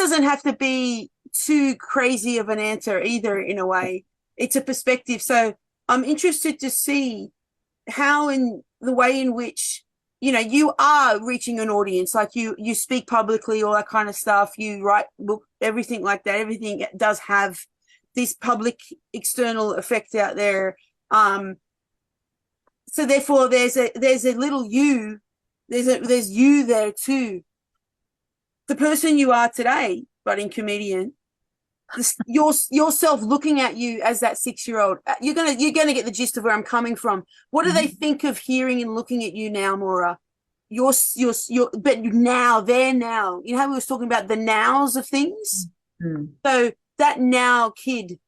doesn't have to be too crazy of an answer either, in a way. It's a perspective. So I'm interested to see how, in the way in which, you are reaching an audience, like you speak publicly, all that kind of stuff, you write book, everything like that, everything does have this public external effect out there. So therefore there's a little you, there's you there too. The person you are today, budding comedian, yourself looking at you as that 6-year-old, you're gonna get the gist of where I'm coming from. What do they think of hearing and looking at you now, Maura? But now, they're now. You know how we was talking about the nows of things? So that now kid,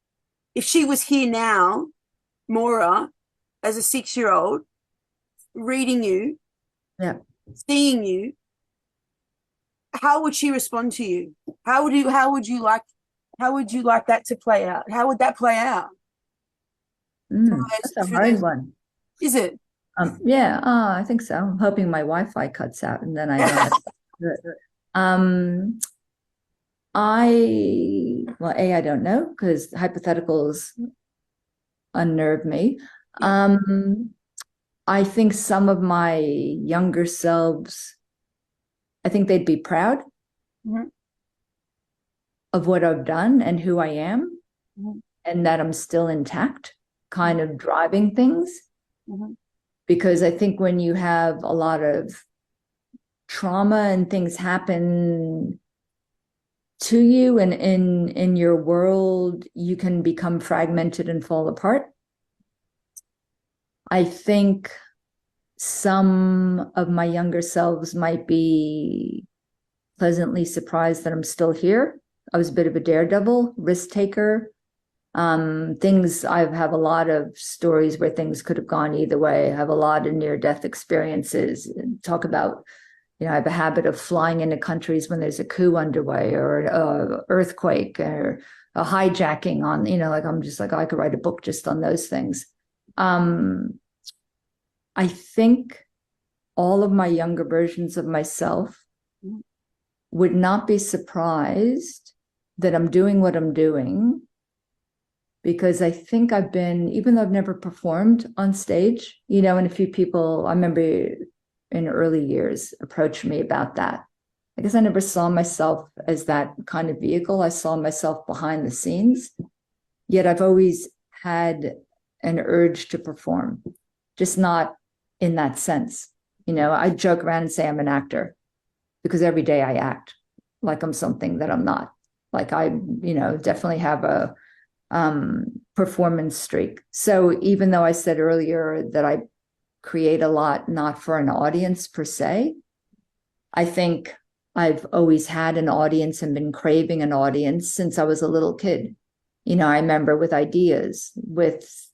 if she was here now, Maura, as a 6-year-old, reading you, seeing you, how would she respond to you? How would you like that to play out? How would that play out? That's a hard one. Is it? Yeah, I think so. I'm hoping my Wi-Fi cuts out and then I don't. I don't know, because hypotheticals unnerve me. I think some of my younger selves, I think they'd be proud of what I've done and who I am, and that I'm still intact, kind of driving things. Because I think when you have a lot of trauma and things happen to you and in your world, you can become fragmented and fall apart. I think some of my younger selves might be pleasantly surprised that I'm still here. I was a bit of a daredevil, risk taker. I have a lot of stories where things could have gone either way. I have a lot of near-death experiences. Talk about, I have a habit of flying into countries when there's a coup underway or an earthquake or a hijacking on, I'm just like, I could write a book just on those things. I think all of my younger versions of myself would not be surprised that I'm doing what I'm doing, because I think I've been, even though I've never performed on stage, and a few people, I remember in early years, approached me about that. I guess I never saw myself as that kind of vehicle. I saw myself behind the scenes, yet I've always had an urge to perform, just not in that sense. I joke around and say I'm an actor because every day I act like I'm something that I'm not. Like I, definitely have a performance streak. So even though I said earlier that I create a lot, not for an audience per se, I think I've always had an audience and been craving an audience since I was a little kid. I remember with ideas, with,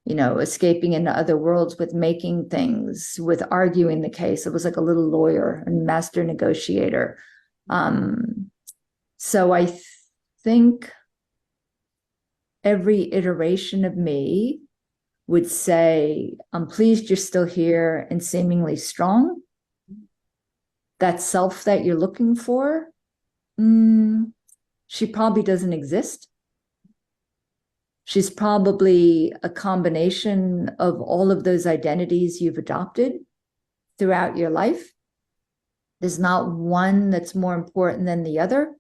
escaping into other worlds, with making things, with arguing the case. I was like a little lawyer and master negotiator. So I think every iteration of me would say, I'm pleased you're still here and seemingly strong. That self that you're looking for, she probably doesn't exist. She's probably a combination of all of those identities you've adopted throughout your life. There's not one that's more important than the other,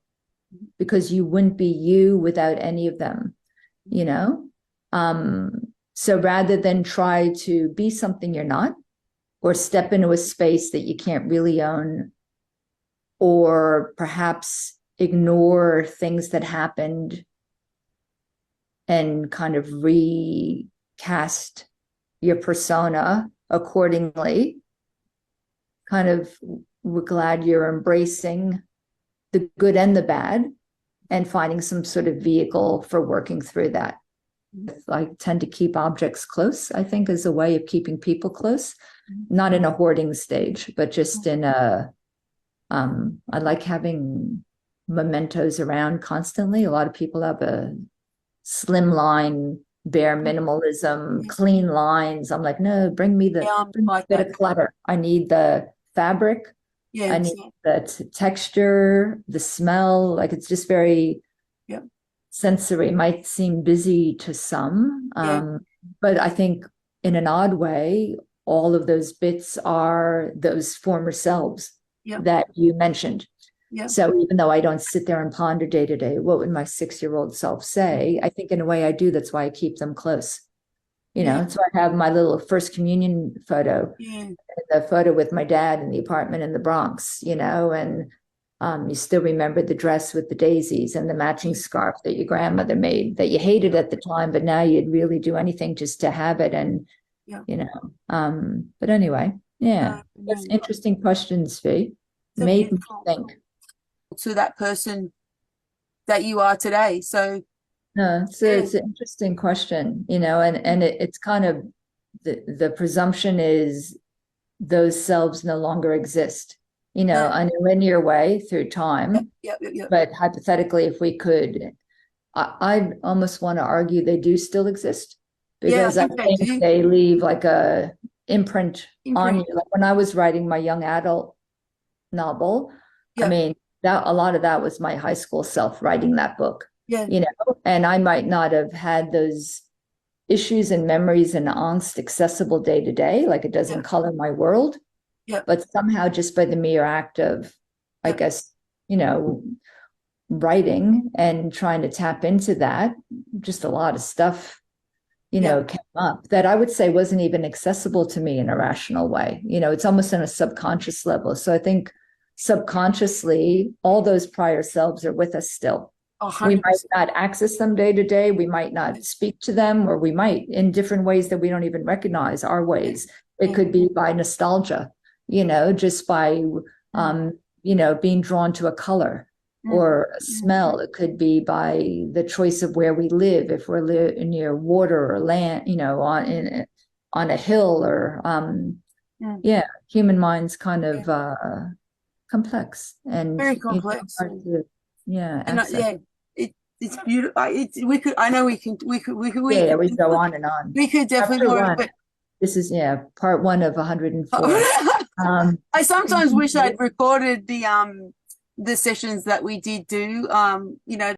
because you wouldn't be you without any of them. So rather than try to be something you're not, or step into a space that you can't really own, or perhaps ignore things that happened and kind of recast your persona accordingly, we're glad you're embracing the good and the bad and finding some sort of vehicle for working through that. I tend to keep objects close, I think, as a way of keeping people close, not in a hoarding stage, but just in I like having mementos around constantly. A lot of people have a slim line, bare minimalism, clean lines. I'm like, no, bring me the bit of clutter. I need the fabric. Yeah. I need the texture, the smell, like it's just very Yeah. sensory. Might seem busy to some, Yeah. but I think in an odd way, all of those bits are those former selves Yeah. that you mentioned. Yeah. So even though I don't sit there and ponder day to day, what would my 6-year-old self say? I think in a way I do. That's why I keep them close. You know, Yeah. so I have my little first communion photo, Yeah. the photo with my dad in the apartment in the Bronx, you know, and you still remember the dress with the daisies and the matching scarf that your grandmother made that you hated at the time, but now you'd really do anything just to have it. And, Yeah. you know, but anyway, yeah, that's interesting questions, Fee. So Made me beautiful. think. To that person that you are today. So No, it's an interesting question, you know, and it's kind of the presumption is those selves no longer exist, you know, in a linear way through time. Yep. But hypothetically, if we could, I almost want to argue they do still exist because I think they leave like a imprint on you. Like when I was writing my young adult novel, I mean, that a lot of that was my high school self writing that book. You know, and I might not have had those issues and memories and angst accessible day to day, like it doesn't color my world. But somehow just by the mere act of, I guess, you know, writing and trying to tap into that, just a lot of stuff, you know, came up that I would say wasn't even accessible to me in a rational way. You know, it's almost on a subconscious level. So I think subconsciously, all those prior selves are with us still. 100%. We might not access them day to day. We might not speak to them, or we might in different ways that we don't even recognize our ways. It could be by nostalgia, you know, just by, you know, being drawn to a color or a smell. It could be by the choice of where we live, if we're near water or land, you know, on a hill or, human mind's kind of complex and very complex. It's beautiful. I know we could we go on and on. We could definitely more, but this is part 1 of 104. I sometimes wish I'd recorded the sessions that we did do, you know,